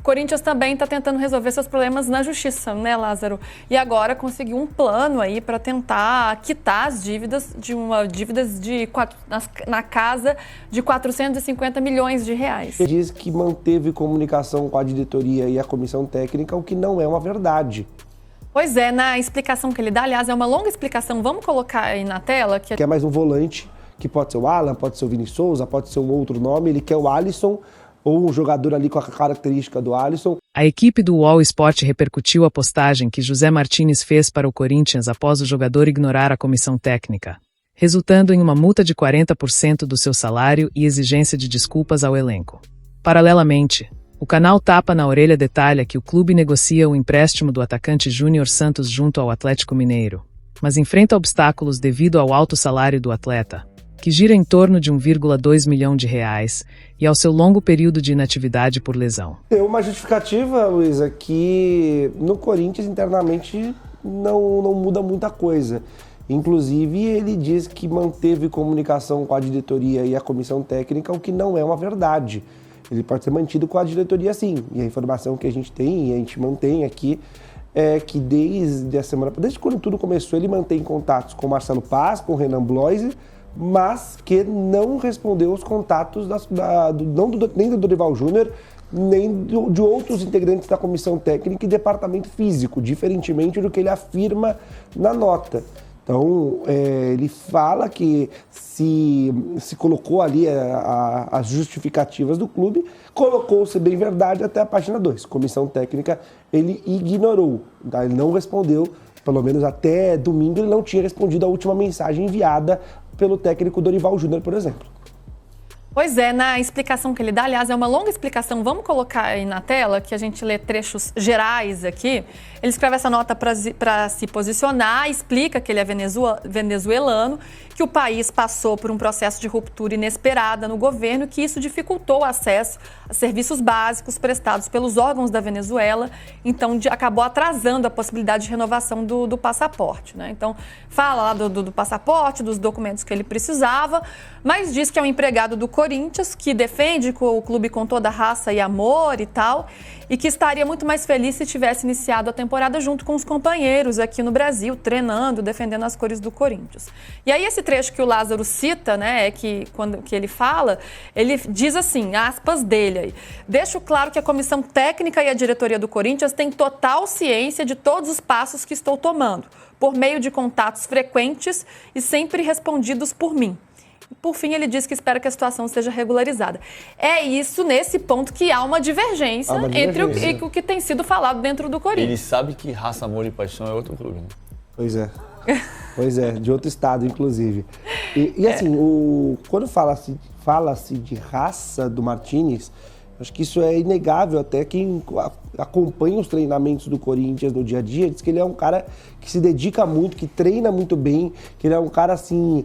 O Corinthians também está tentando resolver seus problemas na justiça, né, Lázaro? E agora conseguiu um plano aí para tentar quitar as dívidas na casa de 450 milhões de reais. Ele diz que manteve comunicação com a diretoria e a comissão técnica, o que não é uma verdade. Pois é, na explicação que ele dá, aliás, é uma longa explicação, vamos colocar aí na tela. Que é mais um volante, que pode ser o Alan, pode ser o Vini Souza, pode ser um outro nome, ele quer o Alisson, ou um jogador ali com a característica do Alisson. A equipe do UOL Sport repercutiu a postagem que José Martínez fez para o Corinthians após o jogador ignorar a comissão técnica, resultando em uma multa de 40% do seu salário e exigência de desculpas ao elenco. Paralelamente, o canal Tapa na Orelha detalha que o clube negocia o empréstimo do atacante Júnior Santos junto ao Atlético Mineiro, mas enfrenta obstáculos devido ao alto salário do atleta, que gira em torno de 1,2 milhão de reais, e ao seu longo período de inatividade por lesão. Tem uma justificativa, Luísa, que no Corinthians internamente não muda muita coisa. Inclusive, ele diz que manteve comunicação com a diretoria e a comissão técnica, o que não é uma verdade. Ele pode ser mantido com a diretoria sim, e a informação que a gente tem e a gente mantém aqui é que desde quando tudo começou, ele mantém contatos com o Marcelo Paz, com o Renan Bloise, mas que não respondeu os contatos nem do Dorival Júnior, nem de outros integrantes da comissão técnica e departamento físico, diferentemente do que ele afirma na nota. Então, ele fala que se colocou ali as justificativas do clube, colocou-se bem verdade até a página 2. Comissão técnica, ele ignorou, tá? Ele não respondeu, pelo menos até domingo, ele não tinha respondido a última mensagem enviada pelo técnico Dorival Júnior, por exemplo. Pois é, na explicação que ele dá, aliás, é uma longa explicação, vamos colocar aí na tela, que a gente lê trechos gerais aqui. Ele escreve essa nota para se posicionar, explica que ele é venezuelano, que o país passou por um processo de ruptura inesperada no governo, que isso dificultou o acesso a serviços básicos prestados pelos órgãos da Venezuela, então acabou atrasando a possibilidade de renovação do passaporte, né? Então, fala lá do passaporte, dos documentos que ele precisava, mas diz que é um empregado do Corinthians, que defende o clube com toda raça e amor e tal, e que estaria muito mais feliz se tivesse iniciado a temporada junto com os companheiros aqui no Brasil, treinando, defendendo as cores do Corinthians. E aí esse trecho que o Lázaro cita, né, é que quando ele fala, ele diz assim, aspas dele aí: deixo claro que a comissão técnica e a diretoria do Corinthians têm total ciência de todos os passos que estou tomando, por meio de contatos frequentes e sempre respondidos por mim. Por fim, ele diz que espera que a situação seja regularizada. É isso, nesse ponto, que há uma divergência, entre o que tem sido falado dentro do Corinthians. Ele sabe que Raça, Amor e Paixão é outro clube, né? Pois é. Pois é, de outro estado, inclusive. E assim, quando fala-se de raça do Martínez, acho que isso é inegável. Até quem acompanha os treinamentos do Corinthians no dia a dia diz que ele é um cara que se dedica muito, que treina muito bem, que ele é um cara assim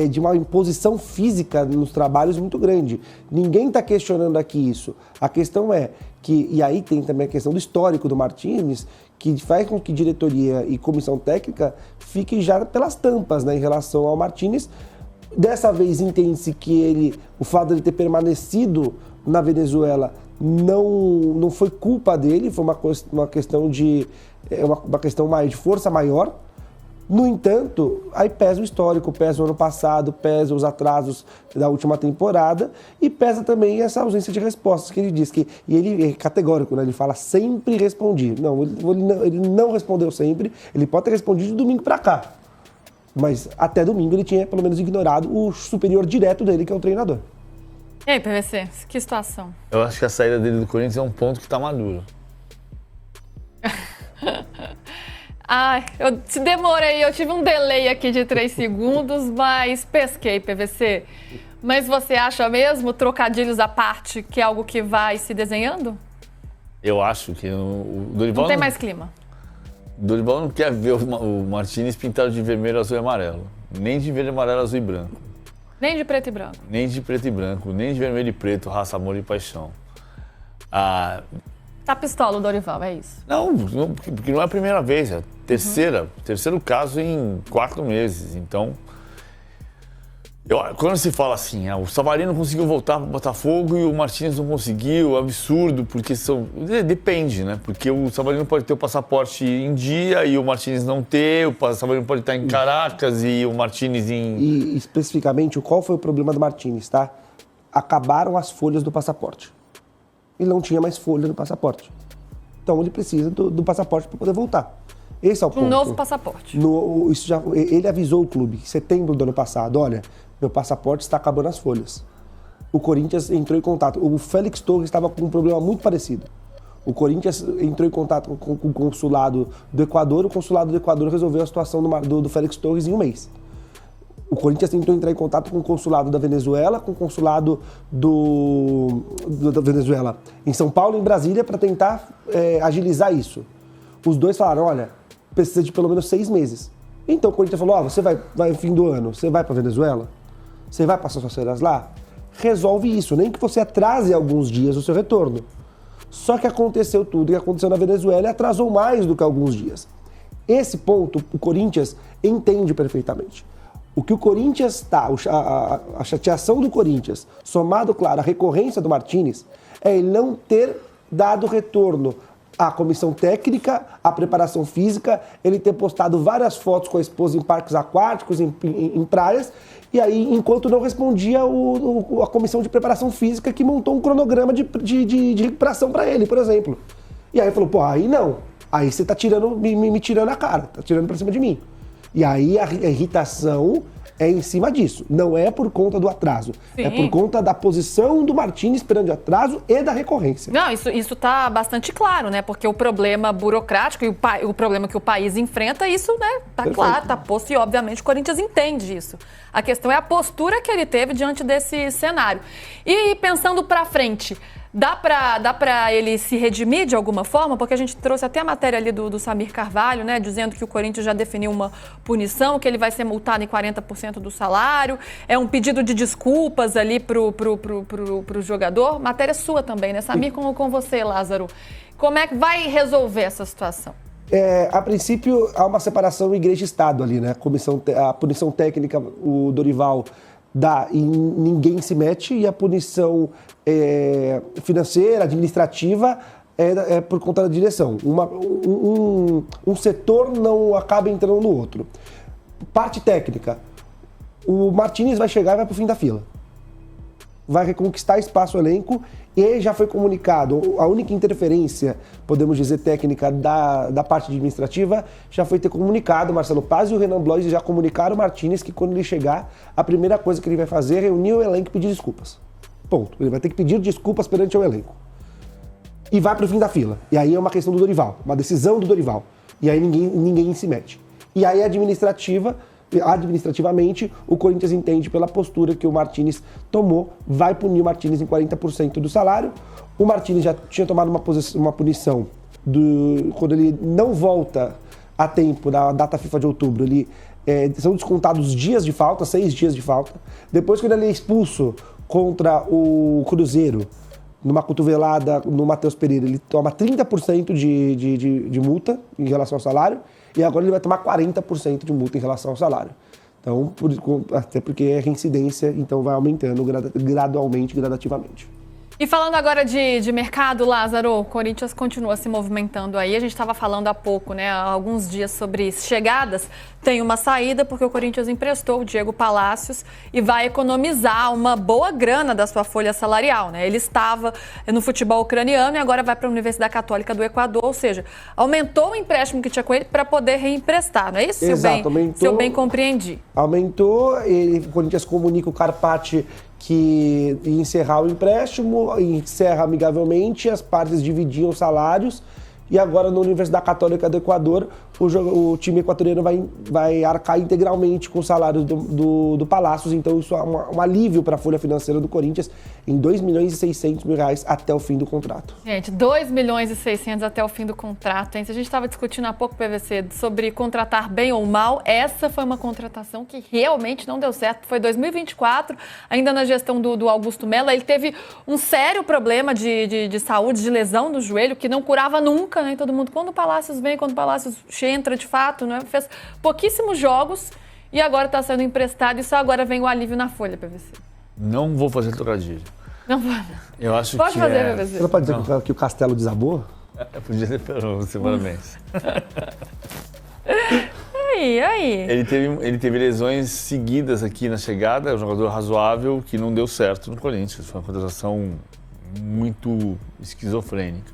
de uma imposição física nos trabalhos muito grande. Ninguém está questionando aqui isso. A questão é que, e aí tem também a questão do histórico do Martínez, que faz com que diretoria e comissão técnica fiquem já pelas tampas, né, em relação ao Martínez. Dessa vez entende-se que o fato de ele ter permanecido na Venezuela não foi culpa dele, foi uma questão de força maior. No entanto, aí pesa o histórico, pesa o ano passado, pesa os atrasos da última temporada e pesa também essa ausência de respostas que ele diz que, e ele é categórico, né? Ele fala sempre respondi. Não, ele não respondeu sempre, ele pode ter respondido de domingo para cá, mas até domingo ele tinha pelo menos ignorado o superior direto dele, que é o treinador. E aí, PVC, que situação? Eu acho que a saída dele do Corinthians é um ponto que tá maduro. Ai, eu demorei, eu tive um delay aqui de 3 segundos, mas pesquei, PVC. Mas você acha mesmo, trocadilhos à parte, que é algo que vai se desenhando? Eu acho que o Dorival... Não tem mais clima. O Dorival não quer ver o Martínez pintado de vermelho, azul e amarelo. Nem de verde, amarelo, azul e branco. Nem de preto e branco. Nem de preto e branco, nem de vermelho e preto, raça, amor e paixão. Tá pistola o Dorival, é isso? Não, porque não é a primeira vez, é a terceiro caso em 4 meses. Então, Quando se fala assim, o Savarino conseguiu voltar para o Botafogo e o Martínez não conseguiu, absurdo, porque depende, né? Porque o Savarino pode ter o passaporte em dia e o Martínez não ter, o Savarino pode estar em Caracas e o Martínez em... E especificamente, qual foi o problema do Martínez, tá? Acabaram as folhas do passaporte. Ele não tinha mais folha no passaporte. Então ele precisa do passaporte para poder voltar. Esse é o ponto. Um novo passaporte. Ele avisou o clube em setembro do ano passado, olha, meu passaporte está acabando as folhas. O Corinthians entrou em contato. O Félix Torres estava com um problema muito parecido. O Corinthians entrou em contato com o consulado do Equador, o consulado do Equador resolveu a situação do Félix Torres em um mês. O Corinthians tentou entrar em contato com o consulado da Venezuela, com o consulado da Venezuela em São Paulo e em Brasília para tentar agilizar isso. Os dois falaram, olha, precisa de pelo menos 6 meses. Então o Corinthians falou, você vai no fim do ano, você vai para Venezuela? Você vai passar suas férias lá? Resolve isso, nem que você atrase alguns dias o seu retorno. Só que aconteceu tudo que aconteceu na Venezuela e atrasou mais do que alguns dias. Esse ponto o Corinthians entende perfeitamente. O que o Corinthians está, a chateação do Corinthians, somado, claro, à recorrência do Martínez, é ele não ter dado retorno à comissão técnica, à preparação física, ele ter postado várias fotos com a esposa em parques aquáticos, em praias, e aí, enquanto não respondia a comissão de preparação física que montou um cronograma de recuperação para ele, por exemplo. E aí falou, aí não, aí você tá me tirando a cara, tá tirando pra cima de mim. E aí a irritação é em cima disso. Não é por conta do atraso. Sim. É por conta da posição do Martínez perante o atraso e da recorrência. Não, isso tá bastante claro, né? Porque o problema burocrático e o problema que o país enfrenta, isso, né, tá Perfeito. Claro, tá posto e, obviamente, o Corinthians entende isso. A questão é a postura que ele teve diante desse cenário. E pensando pra frente, dá pra ele se redimir de alguma forma? Porque a gente trouxe até a matéria ali do Samir Carvalho, né? Dizendo que o Corinthians já definiu uma punição, que ele vai ser multado em 40% do salário. É um pedido de desculpas ali pro jogador. Matéria sua também, né? Samir, com você, Lázaro. Como é que vai resolver essa situação? A princípio, há uma separação igreja-estado ali, né? A punição técnica, o Dorival dá e ninguém se mete, e a punição financeira, administrativa, é por conta da direção. Um setor não acaba entrando no outro. Parte técnica, o Martínez vai chegar e vai para o fim da fila. Vai reconquistar espaço no elenco e já foi comunicado. A única interferência, podemos dizer, técnica da parte administrativa já foi ter comunicado. O Marcelo Paz e o Renan Blois já comunicaram o Martínez que quando ele chegar, a primeira coisa que ele vai fazer é reunir o elenco e pedir desculpas. Ponto. Ele vai ter que pedir desculpas perante o elenco. E vai para o fim da fila. E aí é uma questão do Dorival, uma decisão do Dorival. E aí ninguém se mete. E aí administrativamente, o Corinthians entende pela postura que o Martínez tomou, vai punir o Martínez em 40% do salário. O Martínez já tinha tomado uma punição quando ele não volta a tempo na data FIFA de outubro. São descontados dias de falta, 6 dias de falta. Depois, quando ele é expulso contra o Cruzeiro, numa cotovelada no Matheus Pereira, ele toma 30% de multa em relação ao salário. E agora ele vai tomar 40% de multa em relação ao salário. Então, até porque é reincidência, então vai aumentando gradualmente, gradativamente. E falando agora de mercado, Lázaro, o Corinthians continua se movimentando aí. A gente estava falando há pouco, né, há alguns dias sobre chegadas. Tem uma saída porque o Corinthians emprestou o Diego Palacios e vai economizar uma boa grana da sua folha salarial, né? Ele estava no futebol ucraniano e agora vai para a Universidade Católica do Equador, ou seja, aumentou o empréstimo que tinha com ele para poder reemprestar, não é isso? Exato, se eu bem compreendi. Aumentou, e o Corinthians comunica o Carpati que ia encerrar o empréstimo, encerra amigavelmente, as partes dividiam os salários, e agora na Universidade Católica do Equador, o time equatoriano vai arcar integralmente com os salários do Palacios, então isso é um alívio para a folha financeira do Corinthians em 2 milhões e 600 mil reais até o fim do contrato. Gente, 2 milhões e 600 até o fim do contrato, hein? Se a gente estava discutindo há pouco, PVC, sobre contratar bem ou mal, essa foi uma contratação que realmente não deu certo. Foi 2024, ainda na gestão do Augusto Melo, ele teve um sério problema de saúde, de lesão do joelho, que não curava nunca, né? Todo mundo, quando o Palacios vem, quando o Palacios entra de fato, né? Fez pouquíssimos jogos e agora está sendo emprestado e só agora vem o alívio na folha, PVC. Não vou fazer trocadilho. Não pode. Eu acho Pode que fazer, PVC. Você não pode dizer que o castelo desabou? Podia ter você, parabéns. Aí. Ele teve lesões seguidas aqui na chegada, é um jogador razoável que não deu certo no Corinthians. Foi uma contratação muito esquizofrênica.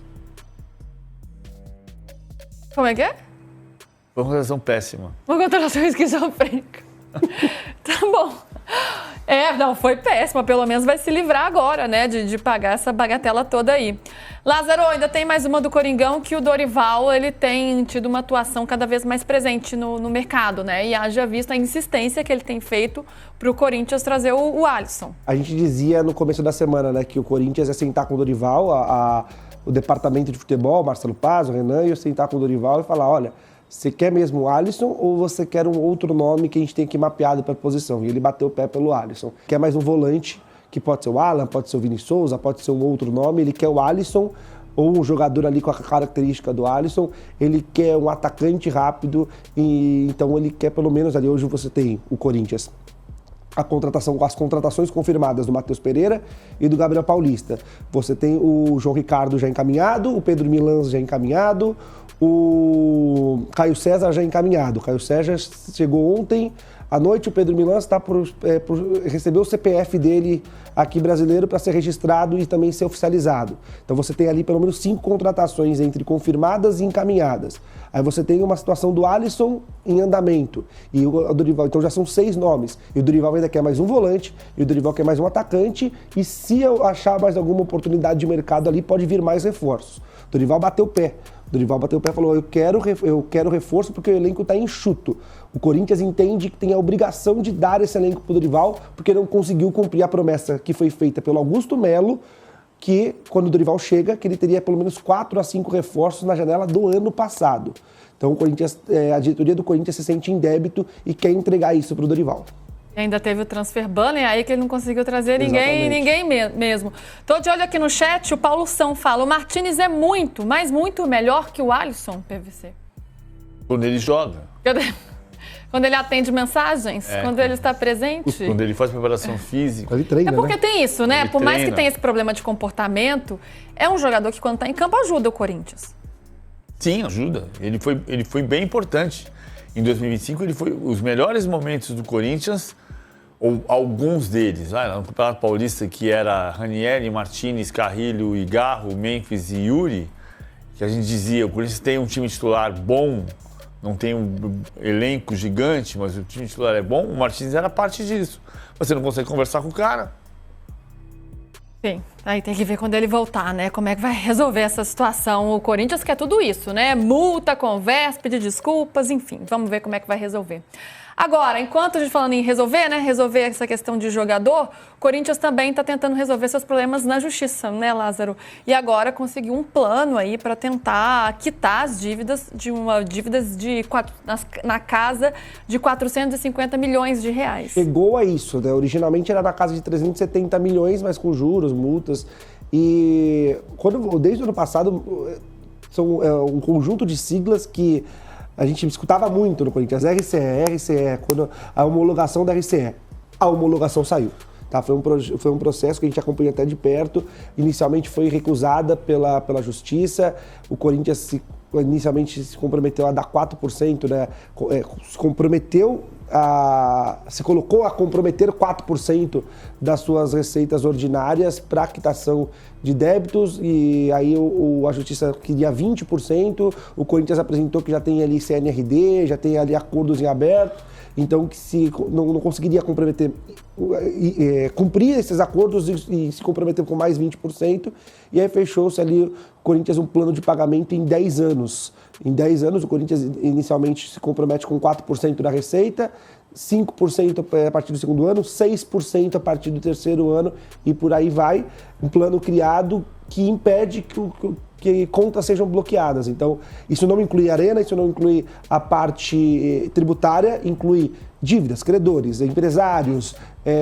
Como é que é? Foi uma contratação péssima. Uma contratação esquizofrênica. Tá bom. Não, foi péssima. Pelo menos vai se livrar agora, né, de pagar essa bagatela toda aí. Lázaro, ainda tem mais uma do Coringão, que o Dorival, ele tem tido uma atuação cada vez mais presente no mercado, né? E haja visto a insistência que ele tem feito pro Corinthians trazer o Alisson. A gente dizia no começo da semana, né, que o Corinthians ia sentar com o Dorival, o departamento de futebol, Marcelo Paz, o Renan, ia sentar com o Dorival e falar, olha, você quer mesmo o Alisson ou você quer um outro nome que a gente tem aqui mapeado para a posição? E ele bateu o pé pelo Alisson. Quer mais um volante, que pode ser o Alan, pode ser o Vini Souza, pode ser um outro nome. Ele quer o Alisson ou um jogador ali com a característica do Alisson. Ele quer um atacante rápido e então ele quer pelo menos ali. Hoje você tem o Corinthians. As contratações confirmadas do Matheus Pereira e do Gabriel Paulista. Você tem o João Ricardo já encaminhado, o Pedro Milans já encaminhado, o Caio César já encaminhado. O Caio César chegou ontem à noite, o Pedro Milans está por receber o CPF dele aqui brasileiro para ser registrado e também ser oficializado. Então você tem ali pelo menos 5 contratações entre confirmadas e encaminhadas. Aí você tem uma situação do Alisson em andamento. E o Dorival, então já são 6 nomes. E o Dorival ainda quer mais um volante, e o Dorival quer mais um atacante. E se eu achar mais alguma oportunidade de mercado ali, pode vir mais reforços. O Dorival bateu o pé. O Dorival bateu o pé e falou, eu quero reforço porque o elenco está enxuto. O Corinthians entende que tem a obrigação de dar esse elenco para o Dorival porque não conseguiu cumprir a promessa que foi feita pelo Augusto Melo, que quando o Dorival chega, que ele teria pelo menos 4 a 5 reforços na janela do ano passado. Então a diretoria do Corinthians se sente em débito e quer entregar isso para o Dorival. E ainda teve o transfer banner, aí que ele não conseguiu trazer ninguém mesmo. Tô de olho aqui no chat, o Paulo São fala, o Martínez é muito, mas muito melhor que o Alisson, PVC. Quando ele joga. Quando ele atende mensagens, quando ele está presente. Quando ele faz preparação física. Ele treina, porque tem isso, né? Por mais que tenha esse problema de comportamento, é um jogador que quando está em campo ajuda o Corinthians. Sim, ajuda. Ele foi bem importante. Em 2025, ele foi os melhores momentos do Corinthians, ou alguns deles. No Campeonato Paulista, que era Ranieri, Martínez, Carrilho e Garro, Memphis e Yuri, que a gente dizia, o Corinthians tem um time titular bom, não tem um elenco gigante, mas o time titular é bom, o Martínez era parte disso. Você não consegue conversar com o cara. Sim, aí tem que ver quando ele voltar, né? Como é que vai resolver essa situação. O Corinthians quer tudo isso, né? Multa, conversa, pedir desculpas, enfim. Vamos ver como é que vai resolver. Agora, enquanto a gente falando em resolver, né? Resolver essa questão de jogador, o Corinthians também está tentando resolver seus problemas na justiça, né, Lázaro? E agora conseguiu um plano aí para tentar quitar as dívidas na casa de 450 milhões de reais. Chegou a isso, né? Originalmente era na casa de 370 milhões, mas com juros, multas. E desde o ano passado, são um conjunto de siglas que a gente escutava muito no Corinthians, RCE, quando a homologação da RCE, a homologação saiu. Tá? Foi um processo que a gente acompanha até de perto, inicialmente foi recusada pela Justiça, o Corinthians inicialmente se comprometeu a dar 4%, né? Se colocou a comprometer 4% das suas receitas ordinárias para quitação de débitos e aí a Justiça queria 20%, o Corinthians apresentou que já tem ali CNRD, já tem ali acordos em aberto, então que se não conseguiria cumprir esses acordos e se comprometer com mais 20%, e aí fechou-se ali o Corinthians um plano de pagamento em 10 anos. Em 10 anos, o Corinthians inicialmente se compromete com 4% da receita, 5% a partir do segundo ano, 6% a partir do terceiro ano e por aí vai. Um plano criado que impede que contas sejam bloqueadas. Então, isso não inclui arena, isso não inclui a parte tributária, inclui dívidas, credores, empresários,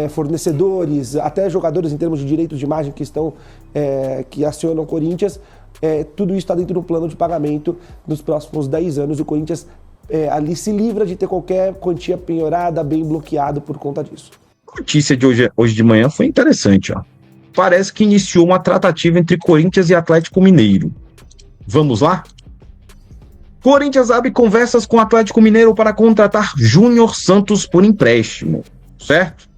fornecedores, até jogadores em termos de direitos de imagem que acionam o Corinthians. Tudo isso está dentro do plano de pagamento nos próximos 10 anos. O Corinthians ali se livra de ter qualquer quantia penhorada, bem bloqueado por conta disso. A notícia de hoje de manhã foi interessante, ó. Parece que iniciou uma tratativa entre Corinthians e Atlético Mineiro. Vamos lá? Corinthians abre conversas com o Atlético Mineiro para contratar Júnior Santos por empréstimo, certo?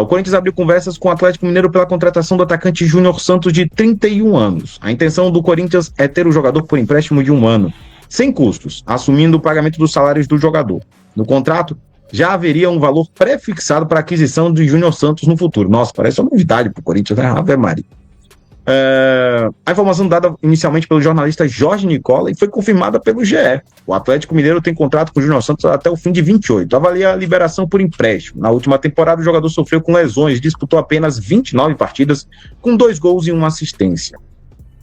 O Corinthians abriu conversas com o Atlético Mineiro pela contratação do atacante Júnior Santos, de 31 anos. A intenção do Corinthians é ter o jogador por empréstimo de 1 ano, sem custos, assumindo o pagamento dos salários do jogador. No contrato, já haveria um valor pré-fixado para a aquisição de Júnior Santos no futuro. Nossa, parece uma novidade para o Corinthians, né? Ave Maria. A informação dada inicialmente pelo jornalista Jorge Nicola e foi confirmada pelo GE. O Atlético Mineiro tem contrato com o Júnior Santos até o fim de 28. Avalia a liberação por empréstimo. Na última temporada, o jogador sofreu com lesões, disputou apenas 29 partidas, com 2 gols e 1 assistência.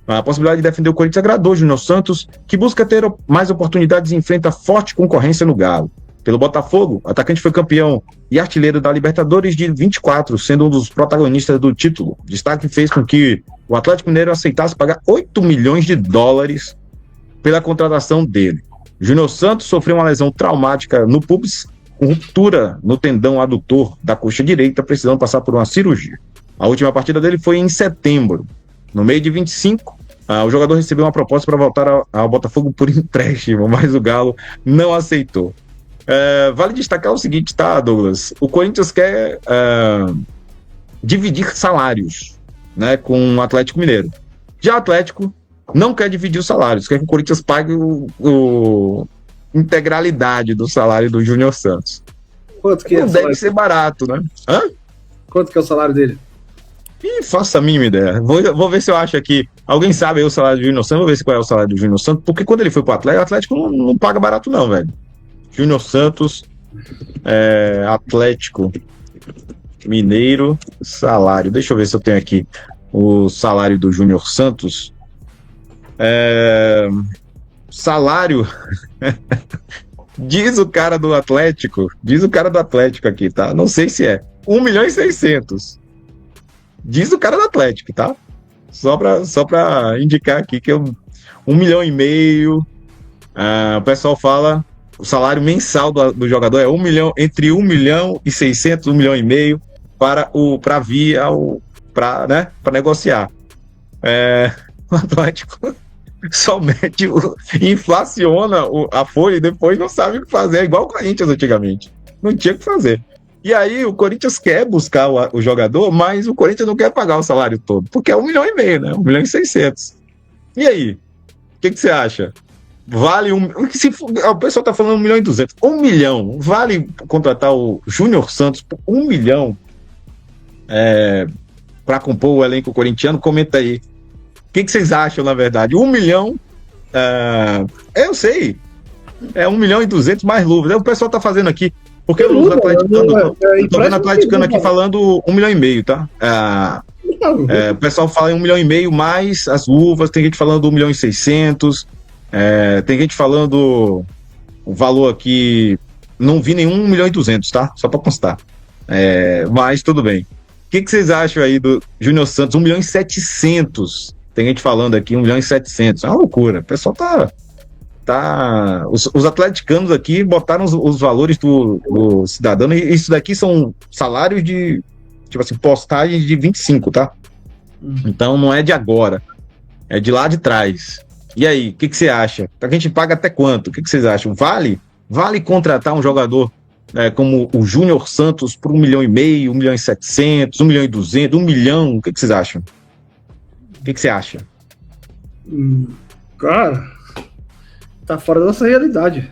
A possibilidade de defender o Corinthians agradou o Júnior Santos, que busca ter mais oportunidades e enfrenta forte concorrência no Galo. Pelo Botafogo, o atacante foi campeão e artilheiro da Libertadores de 24, sendo um dos protagonistas do título. Destaque fez com que o Atlético Mineiro aceitasse pagar 8 milhões de dólares pela contratação dele. Júnior Santos sofreu uma lesão traumática no pubis, com ruptura no tendão adutor da coxa direita, precisando passar por uma cirurgia. A última partida dele foi em setembro. No meio de 25, o jogador recebeu uma proposta para voltar ao Botafogo por empréstimo, mas o Galo não aceitou. Vale destacar o seguinte, tá, Douglas? O Corinthians quer dividir salários, né, com o Atlético Mineiro. Já o Atlético não quer dividir os salários, quer que o Corinthians pague a integralidade do salário do Júnior Santos. Quanto que não deve ser barato, né? Quanto que é o salário dele? Ih, faça a mínima ideia. Vou ver se eu acho aqui. Alguém sabe aí o salário do Júnior Santos? Vou ver qual é o salário do Júnior Santos, porque quando ele foi pro Atlético, o Atlético não paga barato não, velho. Júnior Santos, Atlético Mineiro, salário. Deixa eu ver se eu tenho aqui o salário do Júnior Santos. Salário. Diz o cara do Atlético aqui, tá? Não sei se é. 1.600.000. Diz o cara do Atlético, tá? Só pra indicar aqui que é 1,5 milhão. O pessoal fala. O salário mensal do jogador é 1 milhão, entre 1.600.000, 1,5 milhão para negociar. O Atlético só inflaciona a folha e depois não sabe o que fazer. É igual o Corinthians antigamente. Não tinha o que fazer. E aí o Corinthians quer buscar o jogador, mas o Corinthians não quer pagar o salário todo, porque é 1,5 milhão, né? 1.600.000. E aí? O que você acha? Vale o pessoal tá falando 1.200.000. 1 milhão. Vale contratar o Júnior Santos por 1 milhão para compor o elenco corintiano? Comenta aí. O que vocês acham, na verdade? 1 milhão. Eu sei. É 1.200.000 mais luvas. O pessoal tá fazendo aqui. Porque os atleticanos. Eu tô vendo atleticano aqui falando 1,5 milhão, tá? O pessoal fala em 1,5 milhão mais as luvas. Tem gente falando 1.600.000. Tem gente falando o valor aqui, não vi nenhum 1.200.000, tá? Só para constar. Mas tudo bem. O que vocês acham aí do Júnior Santos? 1.700.000. Tem gente falando aqui 1.700.000. É uma loucura. O pessoal os atleticanos aqui botaram os valores do cidadão. E isso daqui são salários de, tipo assim, postagens de 25, tá? Então não é de agora. É de lá de trás. E aí, o que você acha? A gente paga até quanto? O que vocês acham? Vale contratar um jogador como o Júnior Santos por 1,5 milhão, 1.700.000, 1.200.000, 1 milhão? O que vocês acham? O que você acha? Cara, tá fora da nossa realidade.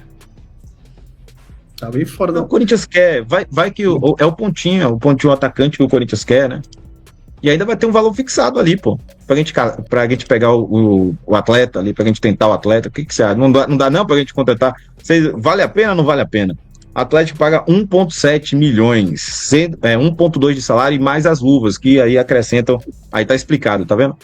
Tá bem fora da... O Corinthians quer, vai que é o pontinho atacante que o Corinthians quer, né? E ainda vai ter um valor fixado ali, pô. Pra gente pegar o atleta ali, pra gente tentar o atleta. O que você acha? Não dá não pra gente contratar? Vale a pena ou não vale a pena? Atlético paga 1,7 milhões, 1,2 de salário e mais as luvas, que aí acrescentam. Aí tá explicado, tá vendo?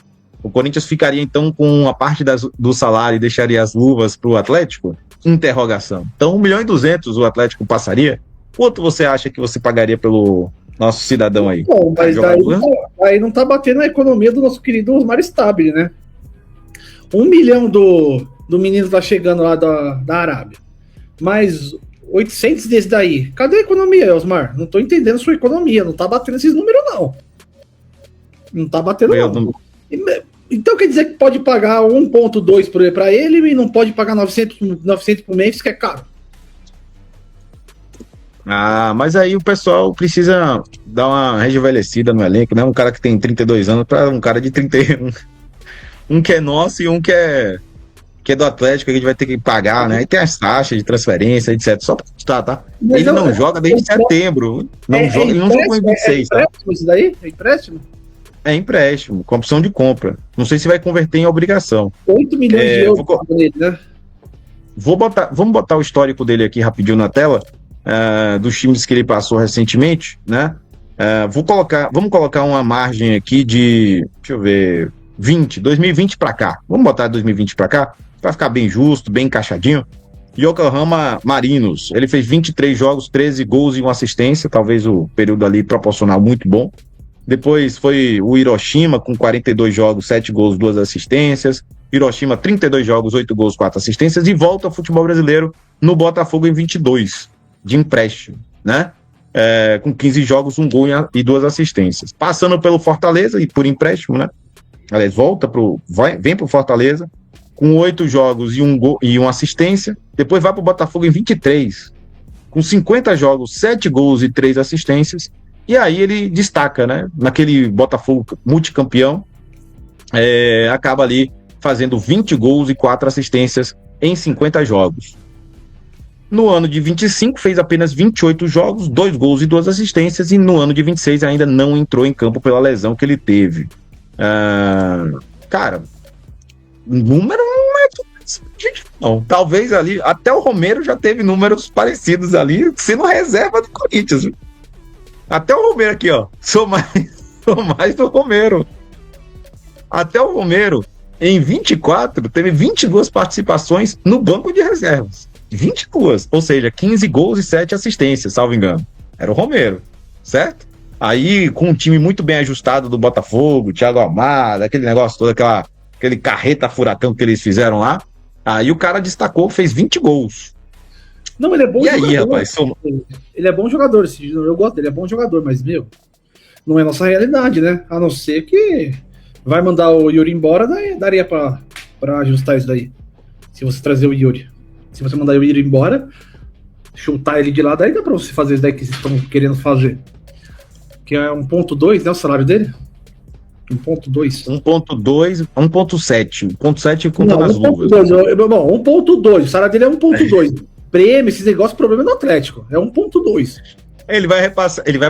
O Corinthians ficaria então com a parte do salário e deixaria as luvas pro Atlético? Interrogação. Então 1.200.000 o Atlético passaria? Quanto você acha que você pagaria pelo nosso cidadão aí? Bom, mas aí não tá batendo a economia do nosso querido Osmar Stabile, né? 1 milhão do menino tá chegando lá da Arábia. mais 800 desse daí. Cadê a economia, Osmar? Não tô entendendo sua economia. Não tá batendo esses números, não. Não tá batendo, não. Então quer dizer que pode pagar 1,2 para ele e não pode pagar 900 pro Memphis, que é caro. Ah, mas aí o pessoal precisa dar uma rejuvenescida no elenco, né? Um cara que tem 32 anos para um cara de 31. Um que é nosso e um que é do Atlético, que a gente vai ter que pagar, né? Aí tem as taxas de transferência, etc. Só pra constar, tá? Mas ele não joga desde setembro. Ele não jogou em 26, tá? É empréstimo isso daí? É empréstimo? É empréstimo, com opção de compra. Não sei se vai converter em obrigação. 8 milhões de euros nele, né? Vamos botar o histórico dele aqui rapidinho na tela, dos times que ele passou recentemente, né? Vamos colocar uma margem aqui de, deixa eu ver, 2020 para cá. Vamos botar 2020 para cá, para ficar bem justo, bem encaixadinho. Yokohama Marinos, ele fez 23 jogos, 13 gols e uma assistência, talvez o período ali proporcional muito bom. Depois foi o Hiroshima com 42 jogos, 7 gols, 2 assistências. Hiroshima, 32 jogos, 8 gols, 4 assistências. E volta ao futebol brasileiro no Botafogo em 22, de empréstimo, né? Com 15 jogos, 1 gol e 2 assistências. Passando pelo Fortaleza e por empréstimo, né? Aliás, vem pro Fortaleza com 8 jogos e 1 gol e 1 assistência. Depois vai pro Botafogo em 23, com 50 jogos, 7 gols e 3 assistências. E aí ele destaca, né? Naquele Botafogo multicampeão, acaba ali fazendo 20 gols e 4 assistências em 50 jogos. No ano de 25 fez apenas 28 jogos, 2 gols e 2 assistências, e no ano de 26 ainda não entrou em campo pela lesão que ele teve. Cara, número não é não. Talvez ali, até o Romero já teve números parecidos ali, sendo reserva do Corinthians. Até o Romero aqui, ó. Sou mais do Romero. Até o Romero, em 24, teve 22 participações no banco de reservas. 22, ou seja, 15 gols e 7 assistências, salvo engano. Era o Romero, certo? Aí, com um time muito bem ajustado do Botafogo, Thiago Almada, aquele negócio todo, aquele carreta furacão que eles fizeram lá, aí o cara destacou, fez 20 gols. Não, ele é bom jogador. E aí, rapaz? Ele é bom jogador, eu gosto dele, é bom jogador, mas, não é nossa realidade, né? A não ser que vai mandar o Yuri embora, daria pra ajustar isso daí. Se você trazer o Yuri. Se você mandar o Yuri embora, chutar ele de lá, daí dá pra você fazer isso daí que vocês estão querendo fazer. Que é 1,2, né, o salário dele? 1,2. 1,2, 1,7. 1,7 contando as luvas. 1,2. O salário dele é 1,2. Prêmio, esses negócios, problema é do Atlético. É 1,2. Ele vai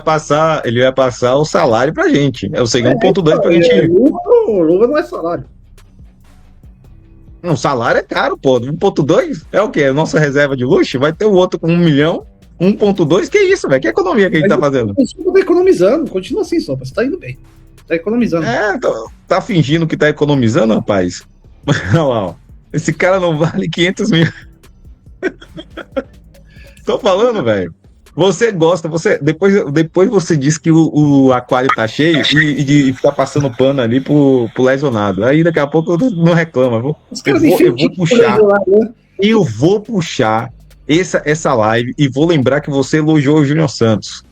passar o salário pra gente. Eu sei que é 1,2 pra gente. Luva não é salário. Não, salário é caro, pô. 1,2 é o quê? A nossa reserva de luxo? Vai ter o outro com 1 milhão. 1,2, que isso, velho? Que economia que a gente tá fazendo? Você tá economizando, continua assim só, você tá indo bem. Tá economizando. Tá fingindo que tá economizando, rapaz? Olha lá, ó. Esse cara não vale 500 mil. Tô falando, velho. Você gosta, depois você diz que o aquário tá cheio e fica passando pano ali pro lesionado. Aí daqui a pouco eu não reclama. Eu vou puxar essa live e vou lembrar que você elogiou o Júnior Santos.